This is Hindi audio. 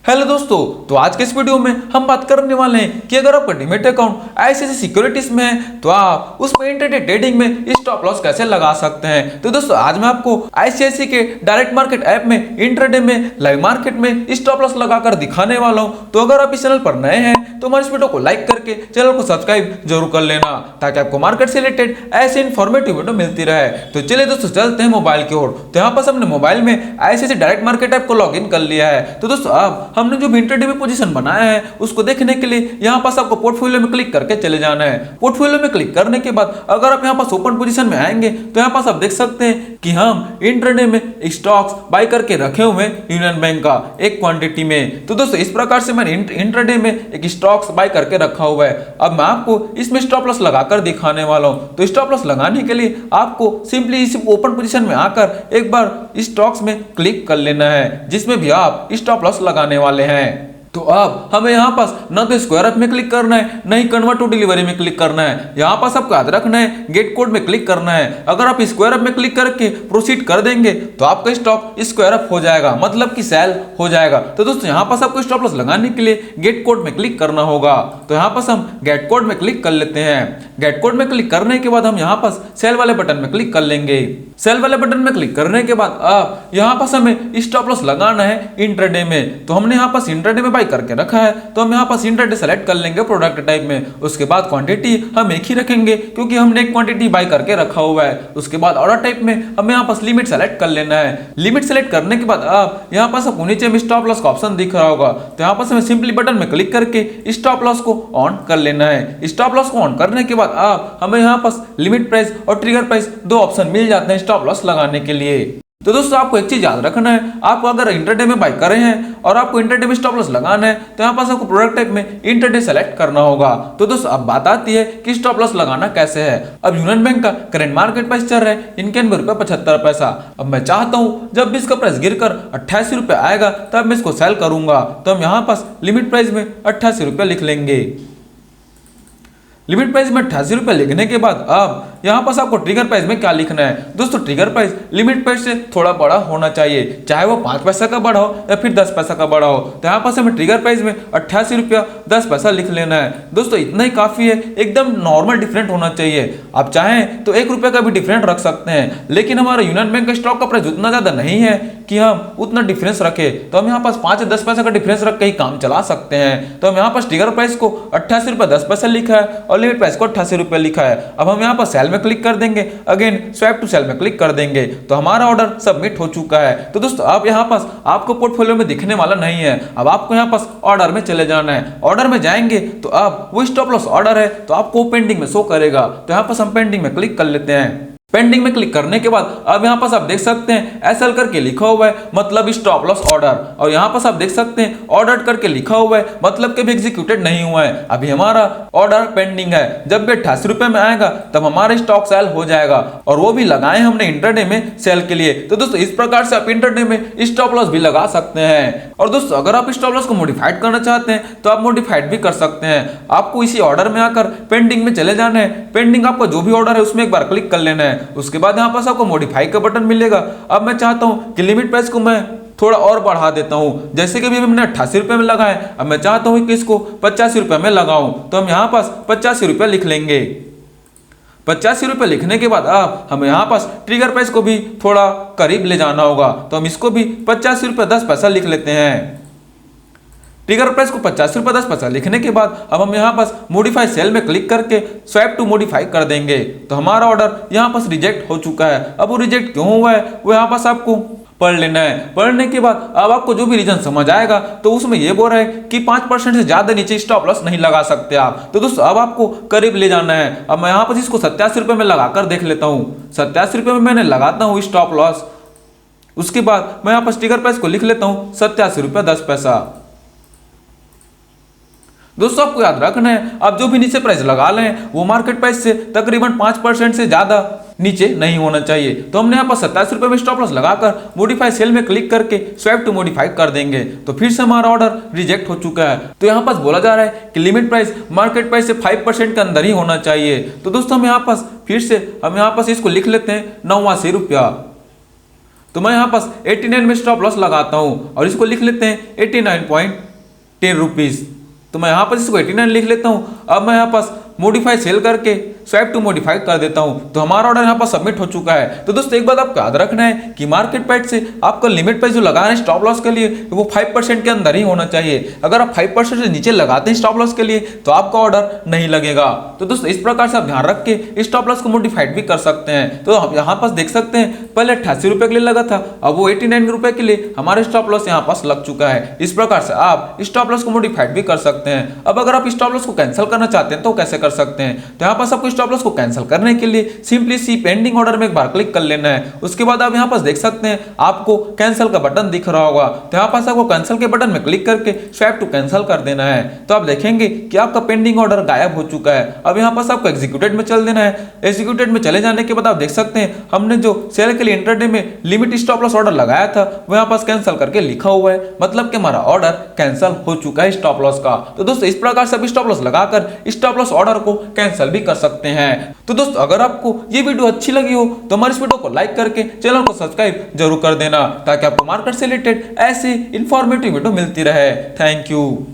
हेलो दोस्तों, तो आज के इस वीडियो में हम बात करने वाले हैं कि अगर आपका डीमैट अकाउंट आईसीआईसीआई सिक्योरिटीज में है तो आप उसमें इंट्राडे ट्रेडिंग में स्टॉप लॉस कैसे लगा सकते हैं। तो दोस्तों आज मैं आपको आईसीआईसीआई के डायरेक्ट मार्केट ऐप में इंट्राडे में लाइव मार्केट में स्टॉप लॉस लगाकर दिखाने वाला हूं। तो अगर आप इस चैनल पर नए हैं तो हमारे इस वीडियो को लाइक करके चैनल को सब्सक्राइब जरूर कर लेना ताकि आपको मार्केट से रिलेटेड ऐसे इन्फॉर्मेटिव वीडियो मिलती रहे। तो चलिए दोस्तों चलते हैं मोबाइल की ओर। तो यहाँ पर हमने मोबाइल में आईसीआईसीआई डायरेक्ट मार्केट ऐप को लॉग इन कर लिया है। तो दोस्तों अब हमने जो भी इंट्राडे में पोजीशन बनाया है उसको देखने के लिए यहाँ पास आपको पोर्टफोलियो में क्लिक करके चले जाना है। पोर्टफोलियो में क्लिक करने के बाद अगर आप यहाँ पास ओपन पोजीशन में आएंगे तो यहाँ पास आप देख सकते हैं कि हम इंट्राडे में स्टॉक्स बाय करके रखे हुए हैं यूनियन बैंक का एक क्वांटिटी में। तो दोस्तों इस प्रकार से मैंने इंट्राडे में एक स्टॉक्स बाय करके रखा हुआ है। अब मैं आपको इसमें स्टॉप लॉस लगाकर दिखाने वाला हूं। तो स्टॉप लॉस लगाने के लिए आपको सिंपली इस ओपन पोजीशन में आकर एक बार स्टॉक्स में क्लिक कर लेना है जिसमें भी आप स्टॉप लॉस लगाने वाले हैं। तो अब हमें यहाँ पास न तो स्क्वायर अप में क्लिक करना है न ही कन्वर्ट टू डिलीवरी में क्लिक करना है। यहाँ पास आपको याद रखना है गेट कोड में क्लिक करना है। अगर आप स्क्वायर अप में क्लिक करके प्रोसीड कर देंगे तो आपका स्टॉक स्क्वायर अप हो जाएगा, मतलब कि सेल हो जाएगा। तो दोस्तों यहाँ पास आपको स्टॉप लॉस लगाने के लिए गेट कोड में क्लिक करना होगा। तो यहाँ पास हम गेट कोड में क्लिक कर लेते हैं। गेट कोड में क्लिक करने के बाद हम यहाँ पास सेल वाले बटन में क्लिक कर लेंगे। सेल वाले बटन में क्लिक करने के बाद अब यहाँ पास हमें स्टॉप लॉस लगाना है इंट्राडे में। तो हमने यहाँ पास इंट्राडे में बाय करके रखा है तो हम यहाँ पास इंट्राडे सेलेक्ट कर लेंगे प्रोडक्ट टाइप में। उसके बाद क्वांटिटी हम एक ही रखेंगे क्योंकि हमने एक क्वांटिटी बाय करके रखा हुआ है। उसके बाद ऑर्डर टाइप में हमें यहाँ पास लिमिट सेलेक्ट कर लेना है। लिमिट सेलेक्ट करने के बाद अब यहाँ पास आपको नीचे में स्टॉप लॉस का ऑप्शन दिख रहा होगा। तो यहाँ पास हमें सिंपली बटन में क्लिक करके स्टॉप लॉस को ऑन कर लेना है। स्टॉप लॉस को ऑन करने के बाद अब हमें यहाँ पास लिमिट प्राइस और ट्रिगर प्राइस दो ऑप्शन मिल जाते हैं स्टॉप लॉस लगाने के लिए। तो दोस्तों आपको एक चीज याद रखना है, आप अगर इंट्राडे में बाय करे हैं और आपको इंट्राडे में स्टॉप लॉस लगाना है तो यहाँ पास आपको प्रोडक्ट टाइप में इंट्राडे सेलेक्ट करना होगा। तो दोस्तों अब बात आती है कि स्टॉप लॉस लगाना कैसे है। अब यूनियन बैंक का करंट मार्केट प्राइस चल रहा है 91.75 रुपए। अब मैं चाहता हूँ जब भी इसका प्राइस गिरकर 88 रुपए आएगा तब मैं इसको सेल करूंगा। तो हम यहाँ पास लिमिट प्राइस में 88 रुपए लिख लेंगे। लिमिट प्राइस में 88 रुपए लिखने के बाद अब यहाँ पास आपको ट्रिगर प्राइस में क्या लिखना है। दोस्तों ट्रिगर प्राइस लिमिट प्राइस से थोड़ा बड़ा होना चाहिए, चाहे वो 5 पैसा का बड़ा हो या फिर 10 पैसा का बड़ा हो। तो यहाँ पास हमें ट्रिगर प्राइस में 88 रुपया 10 पैसा लिख लेना है। दोस्तों इतना ही काफी है, एकदम नॉर्मल डिफरेंट होना चाहिए। आप चाहें तो 1 रुपये का भी डिफरेंट रख सकते हैं, लेकिन हमारा यूनियन बैंक का स्टॉक का प्राइस उतना ज्यादा नहीं है कि हम उतना डिफरेंस रखे। तो हम यहाँ पास 5 या 10 पैसा का डिफरेंस रख के ही काम चला सकते हैं। तो हम यहाँ पास ट्रिगर प्राइस को 88 रुपये 10 पैसा लिखा है और लिमिट प्राइस को 88 रुपये लिखा है। अब हम यहाँ पर सेल में क्लिक कर देंगे, अगेन स्वैप टू सेल में क्लिक कर देंगे तो हमारा ऑर्डर सबमिट हो चुका है। तो दोस्तों अब यहाँ पास आपको पोर्टफोलियो में दिखने वाला नहीं है। अब आपको यहाँ पास ऑर्डर में चले जाना है। ऑर्डर में जाएंगे तो अब वो स्टॉप लॉस ऑर्डर है तो आपको पेंडिंग में शो करेगा। तो यहाँ पास हम पेंडिंग में क्लिक कर लेते हैं। पेंडिंग में क्लिक करने के बाद अब यहाँ पास आप देख सकते हैं एसएल करके लिखा हुआ है, मतलब स्टॉप लॉस ऑर्डर। और यहाँ पास आप देख सकते हैं ऑर्डर करके लिखा हुआ है, मतलब कि भी एग्जीक्यूटेड नहीं हुआ है, अभी हमारा ऑर्डर पेंडिंग है। जब भी 88 रुपए में आएगा तब हमारा स्टॉक सेल हो जाएगा और वो भी लगाए हमने इंट्राडे में सेल के लिए। तो दोस्तों इस प्रकार से आप इंट्राडे में स्टॉप लॉस भी लगा सकते हैं। और दोस्तों अगर आप स्टॉप लॉस को मॉडिफाइड करना चाहते हैं तो आप मॉडिफाइड भी कर सकते हैं। आपको इसी ऑर्डर में आकर पेंडिंग में चले जाना है। पेंडिंग आपका जो भी ऑर्डर है उसमें एक बार क्लिक कर लेना है। उसके बाद यहाँ पास आपको मॉडिफाई का बटन मिलेगा। अब मैं चाहता हूं कि लिमिट प्राइस को मैं थोड़ा और बढ़ा देता हूं, जैसे कि अभी हमने 88 रुपए में लगाया, अब मैं चाहता हूं कि इसको 85 रुपए में लगाऊं। तो हम यहाँ पास 85 रुपए लिख लेंगे। 85 रुपए लिखने के बाद अब हमें यहाँ पास ट्रिगर प्राइस को भी थोड़ा करीब ले जाना होगा। तो हम इसको भी 85 रुपए 10 पैसा लिख लेते हैं। ट्रिगर प्राइस को 50 रुपये 10 पैसा लिखने के बाद अब हम यहाँ पास मॉडिफाई सेल में क्लिक करके स्वैप टू मॉडिफाई कर देंगे। तो हमारा ऑर्डर यहाँ पास रिजेक्ट हो चुका है। अब वो रिजेक्ट क्यों हुआ है वो यहाँ पास आपको पढ़ लेना है। पढ़ने के बाद अब आपको जो भी रीजन समझ आएगा तो उसमें ये बोल रहा है कि 5% से ज्यादा नीचे स्टॉप लॉस नहीं लगा सकते आप। तो दोस्तों अब आपको करीब ले जाना है। अब मैं यहाँ पर इसको 87 रुपये में लगाकर देख लेता हूँ। 87 रुपये में मैंने लगाता हूँ स्टॉप लॉस। उसके बाद मैं यहाँ पर ट्रिगर प्राइस को लिख लेता हूँ 87 रुपये 10 पैसा। दोस्तों आपको याद रखना है आप जो भी नीचे प्राइस लगा लें वो मार्केट प्राइस से तकरीबन 5% से ज्यादा नीचे नहीं होना चाहिए। तो हमने यहाँ पर 87 रुपये में स्टॉप लॉस लगाकर मॉडिफाई सेल में क्लिक करके स्वैप टू मॉडिफाई कर देंगे तो फिर से हमारा ऑर्डर रिजेक्ट हो चुका है। तो यहाँ पास बोला जा रहा है कि लिमिट प्राइस मार्केट प्राइस से 5% के अंदर ही होना चाहिए। तो दोस्तों हम यहाँ पास फिर से इसको लिख लेते हैं 89 रुपया। तो मैं यहाँ पास 89 में स्टॉप लॉस लगाता हूँ और इसको लिख लेते हैं 89.10 रुपीज। तो मैं यहाँ पर इसको 89 लिख लेता हूँ। अब मैं यहाँ पास मॉडिफाई सेल करके स्वैप टू मॉडिफाई कर देता हूँ। तो हमारा ऑर्डर यहाँ पर सबमिट हो चुका है। तो दोस्तों एक बात आपको याद रखना है कि मार्केट प्राइस से आपका लिमिट प्राइस जो लगाना है स्टॉप लॉस के लिए वो 5% के अंदर ही होना चाहिए। अगर आप 5% से नीचे लगाते हैं स्टॉप लॉस के लिए तो आपका ऑर्डर नहीं लगेगा। तो दोस्तों इस प्रकार से आप ध्यान रख के स्टॉप लॉस को मॉडिफाइड भी कर सकते हैं। तो हम यहाँ पास देख सकते हैं पहले 88 रुपए के लिए लगा था, अब वो 89 रुपए के लिए हमारे स्टॉप लॉस यहाँ पास लग चुका है। इस प्रकार से आप स्टॉप लॉस को मॉडिफाइड भी कर सकते हैं। अब अगर आप स्टॉप लॉस को कैंसिल करना चाहते हैं तो कैसे कर सकते हैं? तो यहाँ पास आपको स्टॉप लॉस को कैंसिल करने के लिए सिंपली सी पेंडिंग ऑर्डर में एक बार क्लिक कर लेना है। उसके बाद आप यहाँ पास देख सकते हैं आपको कैंसिल का बटन दिख रहा होगा। तो यहाँ पास आपको कैंसिल के बटन में क्लिक करके स्वैप टू कैंसिल कर देना है। तो आप देखेंगे कि आपका पेंडिंग ऑर्डर गायब हो चुका है। अब यहाँ पास आपको एग्जीक्यूटेड में चल देना है। एग्जीक्यूटेड में चले जाने के बाद आप देख सकते हैं हमने जो सेल के लिए इंट्राडे में लिमिट स्टॉप लॉस ऑर्डर लगाया था वो यहाँ पास कैंसिल करके लिखा हुआ है, मतलब कि हमारा ऑर्डर कैंसिल हो चुका है स्टॉप लॉस का। तो दोस्तों इस प्रकार से स्टॉप लॉस लगाकर स्टॉप लॉस ऑर्डर को कैंसिल भी कर सकते हैं। तो दोस्तों अगर आपको ये वीडियो अच्छी लगी हो तो हमारे इस वीडियो को लाइक करके चैनल को सब्सक्राइब जरूर कर देना ताकि आपको मार्केट से रिलेटेड ऐसी इंफॉर्मेटिव वीडियो मिलती रहे। Thank you.